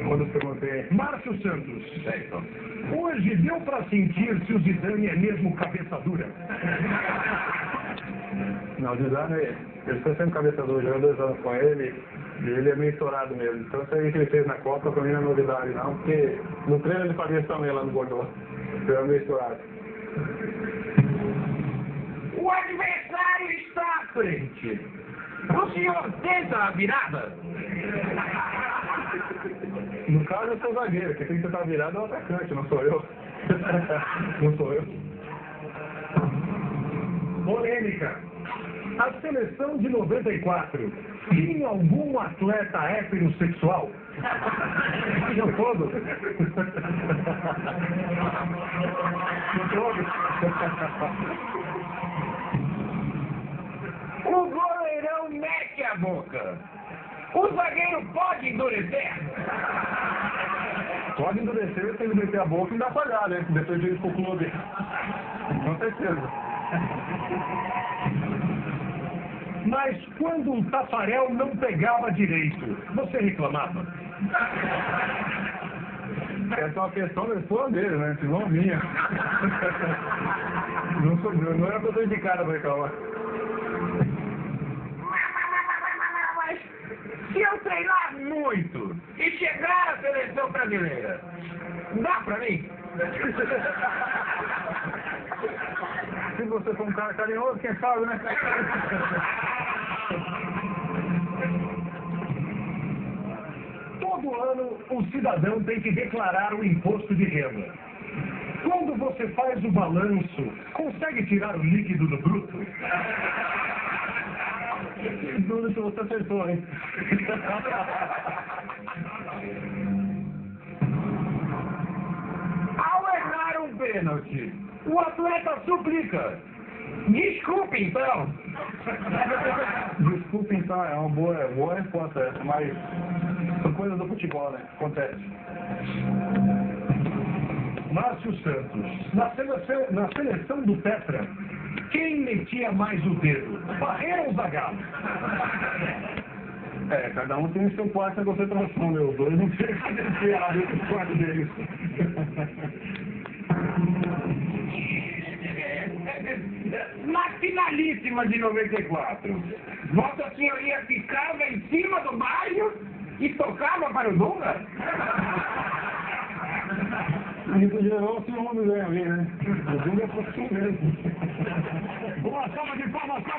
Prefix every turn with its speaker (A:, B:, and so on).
A: quando eu perguntei.
B: Márcio Santos.
A: Certo.
B: Hoje deu pra sentir se o Zidane é mesmo cabeça dura?
A: Não, o Zidane, ele foi sempre cabeça dura, jogou 2 anos com ele, e ele é meio estourado mesmo. Então isso aí que ele fez na Copa pra mim não é novidade não, porque no treino ele fazia isso também lá no Bordeaux. Ele é meio estourado.
C: O adversário está à frente. O senhor tenta a virada?
A: No caso eu sou zagueiro, quem tem que tentar virada é o atacante, não sou eu. Não sou eu.
B: Polêmica. A seleção de 94 tinha algum atleta heterossexual?
A: Tinham todos. Todos.
C: O goleirão mete a boca. O zagueiro pode endurecer?
A: Pode endurecer, tem que meter a boca e dar falhar, né? Depois de ir pro clube. Com certeza.
B: Mas quando o Tafarel não pegava direito, você reclamava?
A: Essa é uma questão da esposa dele, né? Não minha. Não era pessoa indicada pra reclamar.
C: Mas se eu treinar muito e chegar à seleção brasileira, dá pra mim?
A: Se você for um cara carinhoso, quem sabe, né?
B: Todo ano, o cidadão tem que declarar o imposto de renda. Quando você faz o balanço, consegue tirar o líquido do bruto?
A: Tudo que você acertou, hein?
C: Ao errar um pênalti, o atleta suplica. Desculpe, então.
A: Desculpa, então, é uma boa resposta essa, mas são coisas do futebol, né? Acontece.
B: Márcio Santos, na seleção do Tetra, quem metia mais o dedo? Barreira ou Zagallo?
A: Cada um tem o seu quarto de concentração, né? Os dois não tem que desviar o quarto deles.
C: Na finalíssima de 94, Vossa Senhoria ficava em cima do bairro e tocava para o Dunga?
A: Em geral, o senhor homem ganha ali, né? O Dunga é profissional mesmo.
B: Boa salva de palmas para